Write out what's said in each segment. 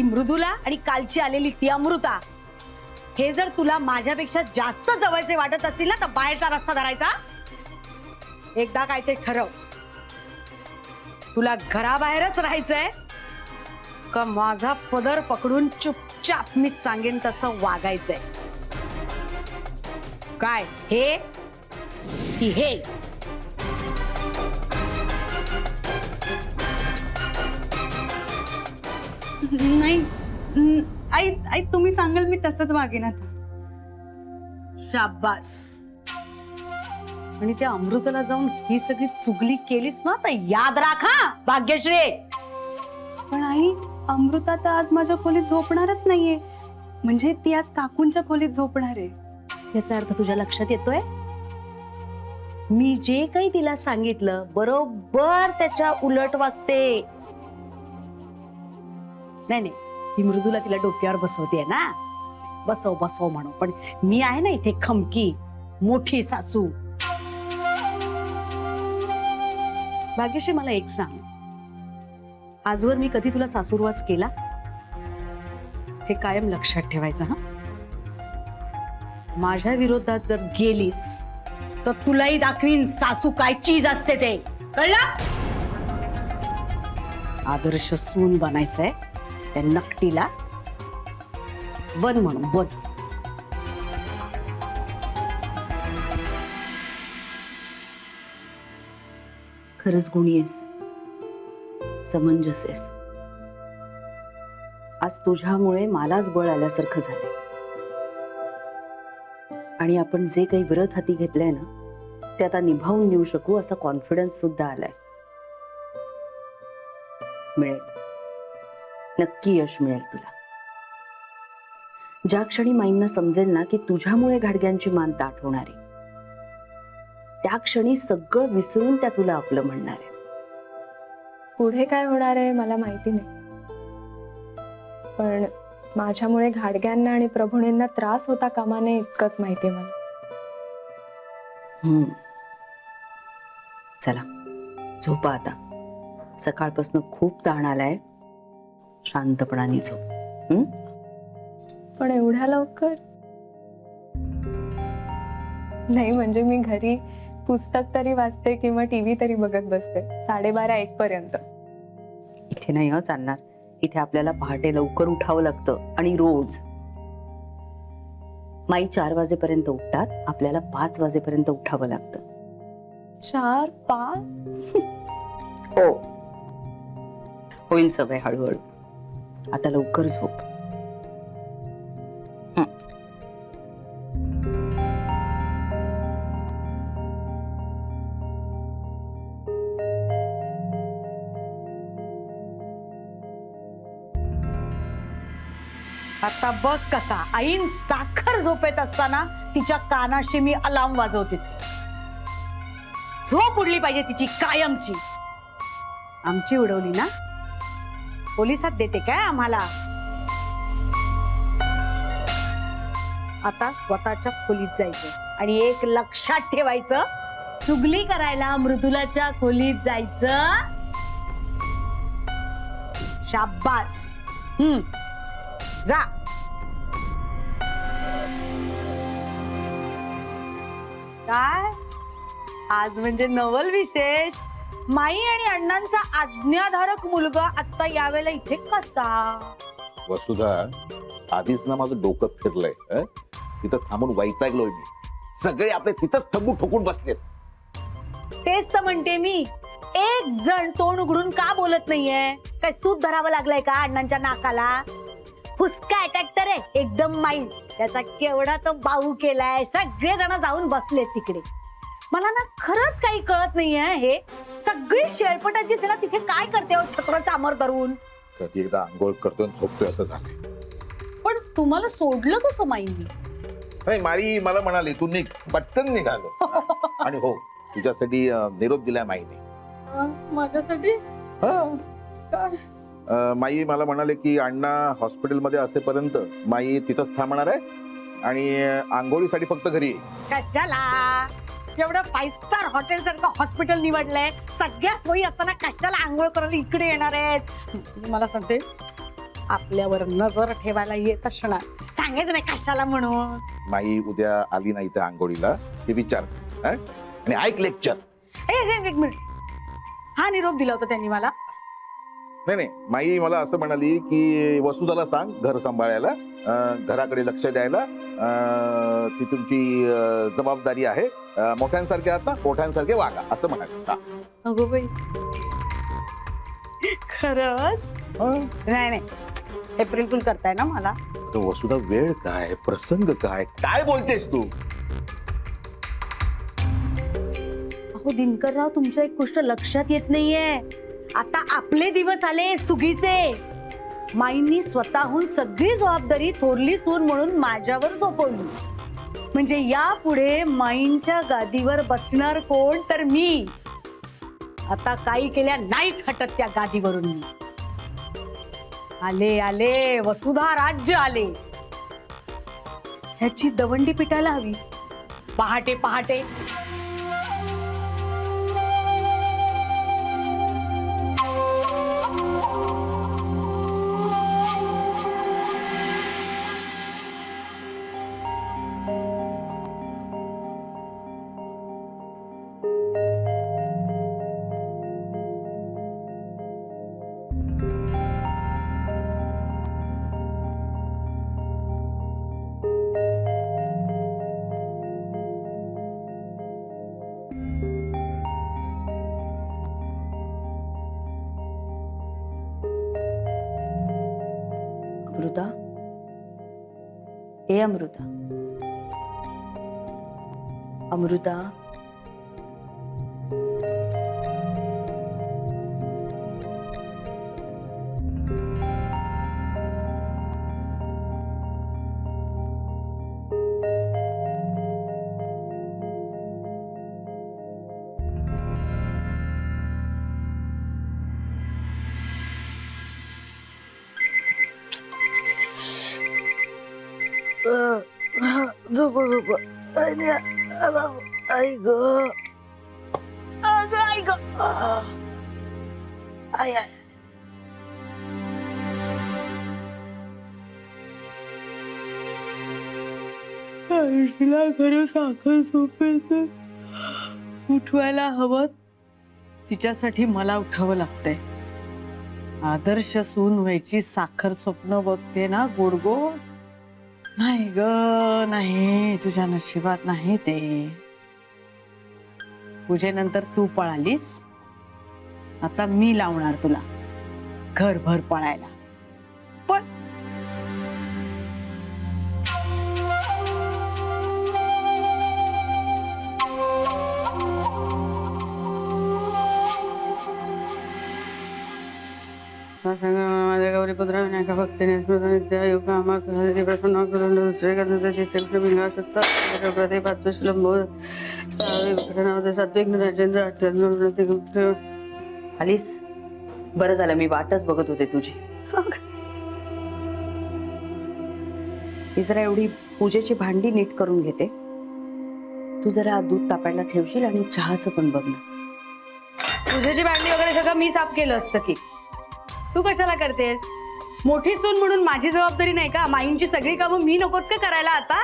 ती मृदुला आणि कालची आलेली ती अमृता, हे जर तुला माझ्यापेक्षा जास्त जवळचे वाटत असतील ना, तर बाहेरचा रस्ता धरायचा. एकदा काय ते ठरव, तुला घराबाहेरच राहायचंय का माझा पदर पकडून चुपचाप मी सांगेन तसं वागायचंय? काय हे की हे? नाही आई आई तुम्ही सांगाल मी तसंच वागेन आता. शाबास. आणि त्या अमृताला जाऊन ही सगळी चुगली केलीस ना, तर याद राखा भाग्यश्री. पण आई अमृता तर आज माझ्या खोलीत झोपणारच नाहीये. म्हणजे ती आज काकूंच्या खोलीत झोपणार आहे. याचा अर्थ तुझ्या लक्षात येतोय? मी जे काही तिला सांगितलं बरोबर त्याच्या उलट वागते. नाही नाही, ती मृदुला तिला डोक्यावर बसवते ना, बसव बसव म्हणून, पण मी आहे ना इथे खमकी मोठी सासू. भाग्यश्री मला एक सांग, आजवर मी कधी तुला सासूरवास केला? हे कायम लक्षात ठेवायचं हा. माझ्या विरोधात जर गेलीस तर तुलाही दाखवीन सासू काय चीज असते ते, कळलं? आदर्श सून बनायचंय त्या नकटीला, बन म्हणून बन. खरंच गुणी आहेस, समंजस आहेस. आज तुझ्यामुळे मलाच बळ आल्यासारखं झालंय. आणि आपण जे काही व्रत हाती घेतलंय ना, ते आता निभावून नेऊ शकू असा कॉन्फिडन्स सुद्धा आलाय. मिळेल, नक्की यश मिळेल तुला. ज्या क्षणी माईंना समजेल ना की तुझ्यामुळे घाडग्यांची मान ताठ होणार आहे, त्या क्षणी सगळं विसरून त्या तुला आपलं म्हणणार आहे. पुढे काय होणार आहे मला माहिती नाही, पण माझ्यामुळे घाडग्यांना आणि प्रभूणींना त्रास होता कामा नये इतकंच माहिती आहे मला. चला झोपा आता. सकाळपासून खूप ताण आलाय, शांतपणाने झोप. पण एवढ्या लवकर नाही, म्हणजे मी घरी पुस्तक तरी वाचते किंवा टीव्ही तरी बघत बसते 12:30-1 पर्यंत. इथे नाही चालणार. इथे आपल्याला पहाटे लवकर उठावं लागतं आणि रोज. माई 4 वाजेपर्यंत उठतात, आपल्याला 5 वाजेपर्यंत उठावं लागतं. 4-5? हो, होईल सवय हळूहळू. आता लवकर झोप. आता बघ कसा ऐन साखर झोपेत असताना तिच्या कानाशी मी अलार्म वाजवते. झोप उडली पाहिजे तिची कायमची. आमची उडवली ना, पोलिसात देते काय आम्हाला? आता स्वतःच्या खोलीत जायचं आणि एक लक्षात ठेवायचं, चुगली करायला मृदुलाच्या खोलीत जायचं. शाब्बास. जा. काय आज म्हणजे नवल विशेष? माई आणि अण्णांचा आज्ञाधारक मुलगा आता यावेळेला इथे कसा? वसुधा, आधीच ना माझं डोकं फिरलंय. तिथं थांबून वैतागलोय मी. सगळे आपले तिथंच थंबू ठोकून बसलेत. तेच तर म्हणते मी, एक जण तोंड उघडून का बोलत नाहीये? काय सूत धरावं लागलंय का अण्णांच्या नाकाला? फुसका अटॅक तर आहे एकदम माइंड. त्याचा केवढा तो बाऊ केलाय. सगळे जण जाऊन बसलेत तिकडे. मला ना खरंच काही कळत नाहीये. हे सगळी शेळपटाची सेना तिथे काय करते हो छत्र चामर धरून? कधी एकदा आंघोळ करतोय आणि झोपतोय असं झालंय. पण तुम्हाला सोडलं कसं माईंनी? नाही, मारी मला म्हणाली तू निघ. पटकन निघालो. आणि हो, तुझ्यासाठी निरोप दिलाय माईने. माझ्यासाठी? माई मला म्हणाले की अण्णा हॉस्पिटलमध्ये असेपर्यंत माई तिथंच थांबणार आहे आणि आंघोळीसाठी फक्त घरी ये. कशाला? एवढं 5 स्टार हॉटेल सारखं हॉस्पिटल निवडलंय, सगळ्या सोयी असताना कशाला आंघोळ करायला इकडे येणार आहेत? मला सांगते, आपल्यावर नजर ठेवायला येत असणार. सांगायचं नाही कशाला म्हणून. माई उद्या आली नाही त्या आंघोळीला ते विचार हं? आणि ऐक लेक्चर. एक मिनिट, हा निरोप दिला होता त्यांनी मला. नाही माई मला असं म्हणाली की वसुधाला सांग घर सांभाळायला, घराकडे लक्ष द्यायला, ती तुमची जबाबदारी आहे, मोठ्यांसारखे आहात ना, मोठ्यांसारखे वागा असं म्हणाले. हा. अगो बाई, खरंच? हं. नाही एप्रिल फुल करताय ना मला. अगं वसुधा, वेळ काय, प्रसंग काय, काय बोलतेस तू? अहो दिनकरराव, तुमच्या एक गोष्ट लक्षात येत नाहीये. आता आपले दिवस आले सुगीचे. माईंनी स्वतःहून सगळी जबाबदारी थोरली सून म्हणून माझ्यावर सोपवली. म्हणजे यापुढे माईंच्या गादीवर बसणार कोण तर मी. आता काही केल्या नाहीच हटत त्या गादीवरून मी. आले आले वसुधा राज्य आले. ह्याची दवंडी पिटायला हवी पहाटे पहाटे. अमृता, ए अमृता, अमृता. झोप आई ग, आई ग, आई आई. आईला खरं साखर झोपेचं उठवायला हवं. तिच्यासाठी मला उठावं लागतंय. आदर्श सून व्हायची साखर स्वप्न बघते ना गोड गोड. नाही ग, नाही, तुझ्या नशिबात नाही ते. पूजेनंतर तू पळालीस, आता मी लावणार तुला घरभर पळायला. पण माझ्या गौरी पुत्रा विनायका भक्तीने स्मृतनित्या योगा अमर्थ सदिती प्रसन्न करून दुसरे करण्याचे चक्र बिंगा सच्चा प्रति पाचवे श्लंबो सहावे घटनावते सात्विक राजेंद्र अठ्ठ्याण्णव. आलीस, बरं झालं, मी वाटच बघत होते तुझी. मी जरा एवढी पूजेची भांडी नीट करून घेते. तू जरा दूध तापायला ठेवशील आणि चहाचं पण बघ ना. पूजेची भांडी वगैरे सगळं मी साफ केलं असतं की. तू कशाला करतेस? मोठी सून म्हणून माझी जबाबदारी नाही का? माईंची सगळी कामं मी नकोत का करायला आता?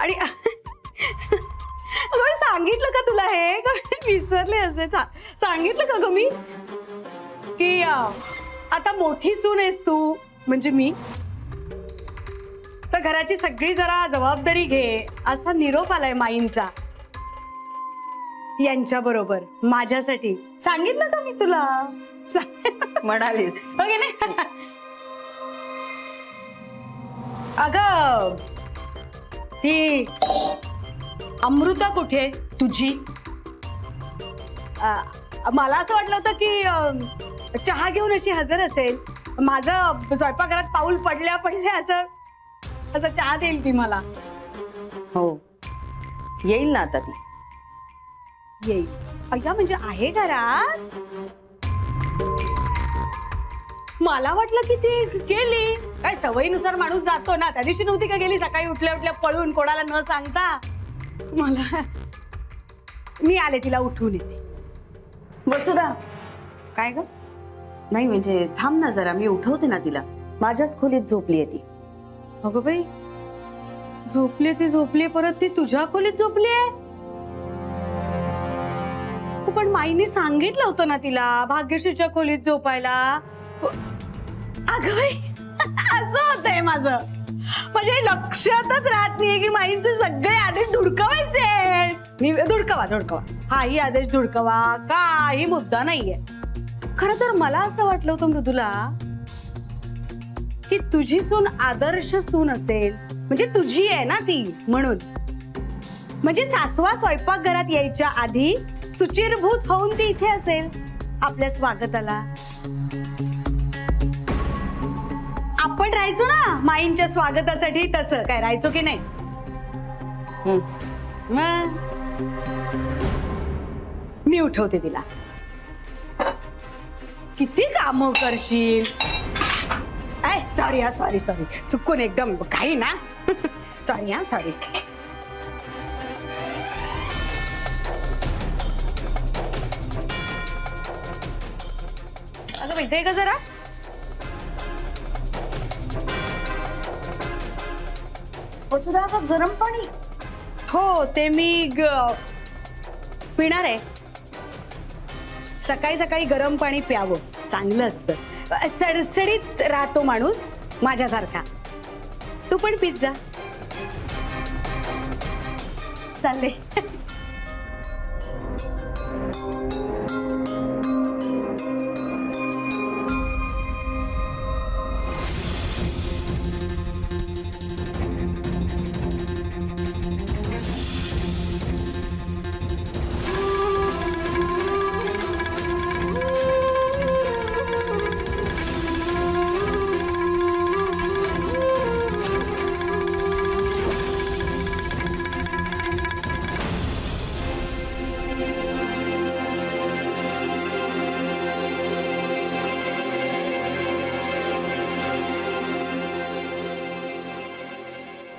आणि अगं मी सांगितलं का तुला हे? विसरले असे. सांगितलं का ग मी की आता मोठी सून आहेस तू म्हणजे मी, तर घराची सगळी जरा जबाबदारी घे असा निरोप आलाय माईंचा यांच्या बरोबर माझ्यासाठी. सांगितलं का मी तुला? म्हणालीस ओके ना. अगं ती अमृता कुठे तुझी? मला असं वाटलं होतं की चहा घेऊन अशी हजर असेल. माझं स्वयंपाकघरात पाऊल पडल्या पडल्या असं चहा देईल ती मला. हो, येईल ना आता ती. येईल अय्या, म्हणजे आहे घरात. मला वाटलं की ती गेली. काय सवयीनुसार माणूस जातो ना. त्या दिवशी नव्हती का गेली सकाळी उठल्या उठल्या पळून कोणाला न सांगता? मी आले तिला उठवून येते. वसुधा, काय ग? नाही म्हणजे थांब ना जरा, मी उठवते ना तिला. माझ्याच खोलीत झोपलीये ती. अगं बाई, झोपली परत ती तुझ्या खोलीत झोपलीये. पण माईने सांगितलं होतं ना तिला भाग्यश्रीच्या खोलीत झोपायला. अगं बाई, असं होतंय माझं. म्हणजे लक्षातच राहत नाहीये की माईंचे सगळे आदेश धुडकवायचे. धुडकवा हाही आदेश धुडकवा, काही मुद्दा नाहीये. खरं तर मला असं वाटलं होतं मृदुला की तुझी सून आदर्श सून असेल, म्हणजे तुझी आहे ना ती, म्हणून. म्हणजे सासवा स्वयंपाकघरात यायच्या आधी सुचिरभूत होऊन ती इथे असेल आपल्या स्वागताला. आपण राहायचो ना माईंच्या स्वागतासाठी, तसं काय राहायचो की नाही? मग मी उठवते तिला. किती काम करशील. सॉरी चुकून एकदम काही ना. सॉरी. अगं माहितीये का जरा, वसुधा का गरम पाणी? हो ते मी पिणार आहे. सकाळी सकाळी गरम पाणी प्यावं, चांगलं असतं. सडसडीत राहतो माणूस माझ्यासारखा. तू पण पीत जा. चालले.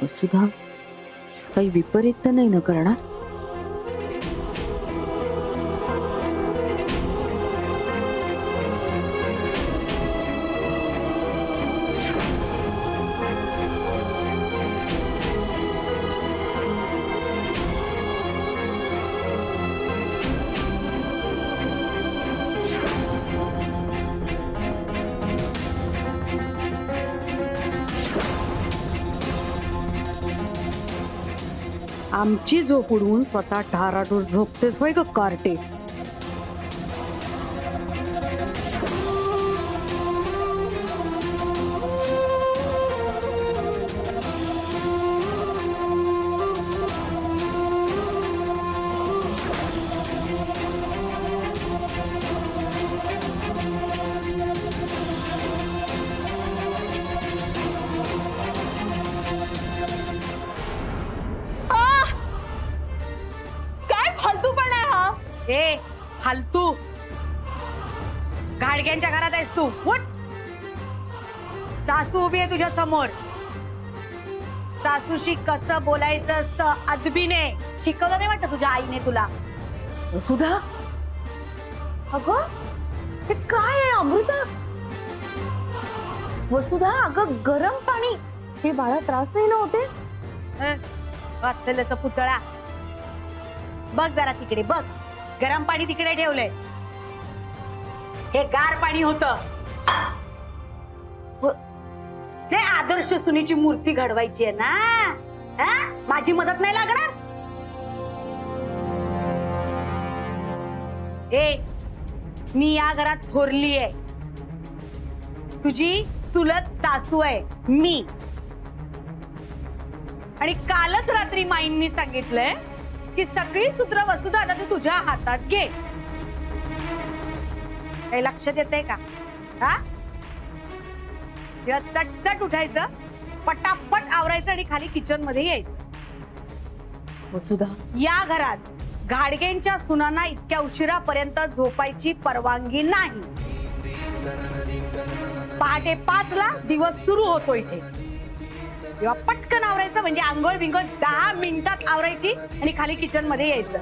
वसुधा, काही विपरीत तर नाही ना करणार? आमची झोप उडवून स्वतः ठाराठूर झोपतेस होय ग कार्टे. ए फालतू, गाडग्यांच्या घरात आहेस तू. उठ. सासू उभी आहे तुझ्या समोर. सासूशी कसं बोलायचं असतं अदबीने शिकवलं नाही वाटत तुझ्या आईने तुला? वसुधा, अगं हे काय आहे अमृता? वसुधा, अगं गरम पाणी. हे बाळा त्रास नाही ना होते? वाचलेल्याचा पुतळा बघ जरा तिकडे बघ. गरम पाणी तिकडे ठेवलंय. हे गार पाणी होतं. हे आदर्श सुनेची मूर्ती घडवायची आहे ना. माझी मदत नाही लागणार. मी या घरात थोरली आहे. तुझी चुलत सासू आहे मी. आणि कालच रात्री माईंनी सांगितलंय की सगळी सूत्र वसुधा आता तू तुझ्या हातात घे. काही लक्षात येतंय का? चटचट उठायचं, पटापट आवरायचं आणि खाली किचन मध्ये यायचं. वसुधा, या घरात घाडगेंच्या सुनांना इतक्या उशिरापर्यंत झोपायची परवानगी नाही. पहाटे 5ला दिवस सुरू होतो इथे. तेव्हा पटकन आवरायचं, म्हणजे आंघोळ बिंघोळ 10 मिनिटात आवरायची आणि खाली किचन मध्ये यायचं.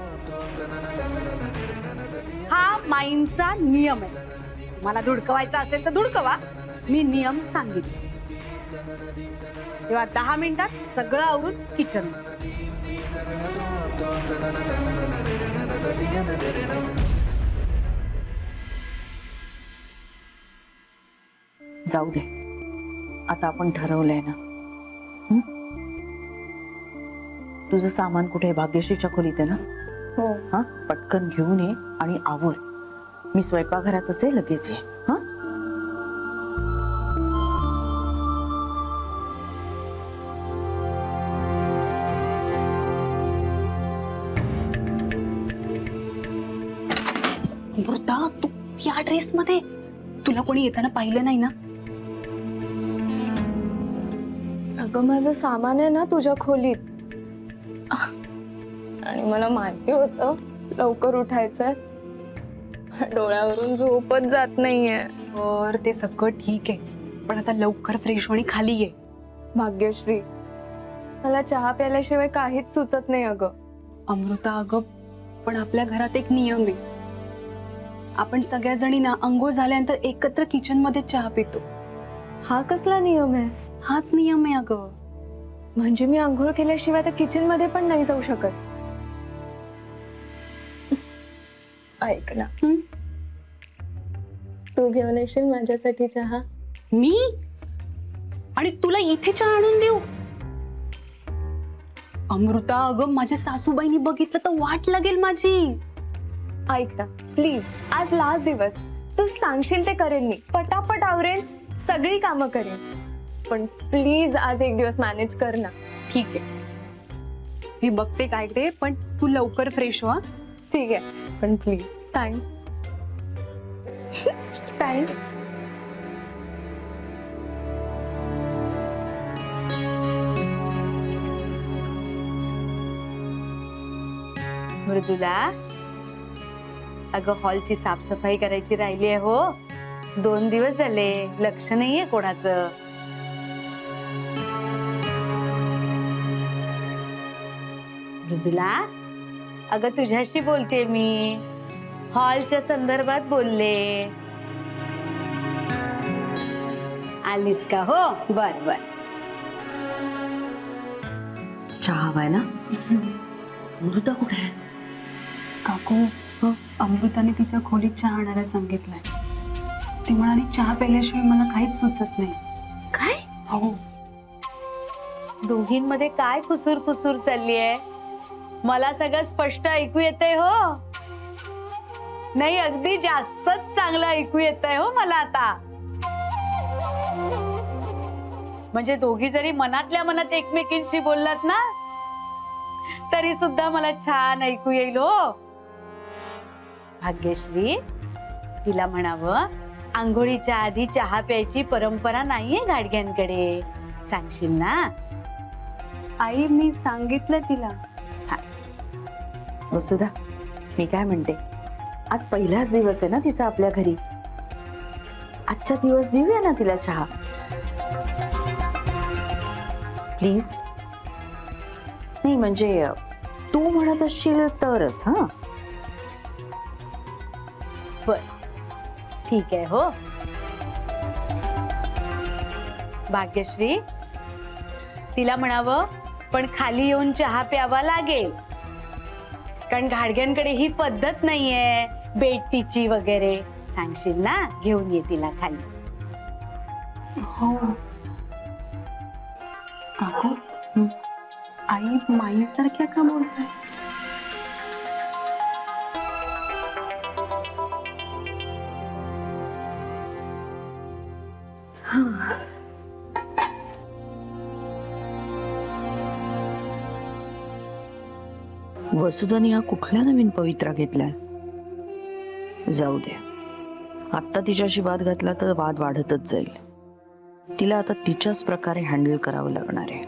हा माईंचा नियम आहे. मला धुडकवायचं असेल तर धुडकवा, मी नियम सांगितले. तेव्हा 10 मिनिटात सगळं आवरून किचन. जाऊ दे, आता आपण ठरवलंय ना. हं? तुझं सामान कुठे आहे? भाग्यश्रीच्या खोलीत आहे ना? हो. हा, पटकन घेऊन ये आणि आवर. मी स्वयंपाकघरातच आहे, लगेच ये. हा, अमृता, तू या ड्रेस मध्ये तुला कोणी येताना पाहिलं नाही ना? अगं माझं सामान आहे ना तुझ्या खोलीत, आणि मला माहिती होतं लवकर उठायचंय. डोळ्यावरून झोपच जात नाहीये. तर ते सगळं ठीक आहे, पण आता लवकर फ्रेश होणी खाली ये. भाग्यश्री, मला चहा प्यायल्याशिवाय काहीच सुचत नाही अगं. अमृता अगं, पण आपल्या घरात एक नियम आहे. आपण सगळ्या जणी ना अंघोळ झाल्यानंतर एकत्र किचन मध्ये चहा पितो. हा कसला नियम आहे? हाच नियम आहे अगं. म्हणजे मी आंघोळ केल्याशिवाय त्या किचन मध्ये पण नाही जाऊ शकत? ऐक ना, हं? तू घेऊन येशील माझ्यासाठी चहा? मी? आणि तुला इथे चहा आणून देऊ? अमृता अगं, माझ्या सासूबाईंनी बघितलं तर वाट लागेल माझी. ऐक ना प्लीज, आज लास्ट दिवस, तू सांगशील ते करेन मी. पटापट आवरेन, सगळी कामं करेन. पण प्लीज आज एक दिवस मॅनेज कर ना. ठीक आहे, मी बघते काय ते, पण तू लवकर फ्रेश हो. हा? ठीक आहे, पण प्लीज. थँक्स. थँक्स. मृदुला, अगं हॉलची साफसफाई करायची राहिली आहे हो. 2 दिवस झाले, लक्ष नाहीये कोणाचं. मृदुला, अगं तुझ्याशी बोलते मी, हॉलच्या संदर्भात बोलले. आलीस का? हो, बर बर. चहा हवाय ना? अमृता कुठे आहे? काकू, अमृताने तिच्या खोलीत चहा आणायला सांगितलंय. ती म्हणाली चहा प्यायल्याशिवाय मला काहीच सुचत नाही. काय? हो. दोघींमध्ये काय कुसूर कुसूर चालली आहे? मला सगळं स्पष्ट ऐकू येतंय हो. नाही, अगदी जास्तच चांगलं ऐकू येतंय हो मला आता. म्हणजे दोघी जरी मनातल्या मनात एकमेकींशी बोललात ना, तरी सुद्धा मला छान ऐकू येईल हो. भाग्यश्री, तिला म्हणावं, आंघोळीच्या आधी चहा प्यायची परंपरा नाहीये गाडग्यांकडे. सांगशील ना? आई, मी सांगितलं तिला. वसुधा, मी काय म्हणते, आज पहिलाच दिवस आहे ना तिचा आपल्या घरी. आजचा दिवस देऊया ना तिला चहा, प्लीज. नाही म्हणजे तू म्हणत असशील तरच. हा, बर, ठीक आहे हो. भाग्यश्री, तिला म्हणावं, पण खाली येऊन चहा प्यावा लागेल, कारण घाडग्यांकडे ही पद्धत नाहीये बेटीची वगैरे. सांगशील ना? घेऊन ये तिला खाली. हो. काकू, आई माईसारख्या का बोलताय? वसुधाने हा कुठल्या नवीन पवित्रा घेतलाय? जाऊ दे, आत्ता तिच्याशी वाद घातला तर वाद वाढतच जाईल. तिला आता तिच्याच प्रकारे हँडल करावं लागणार आहे.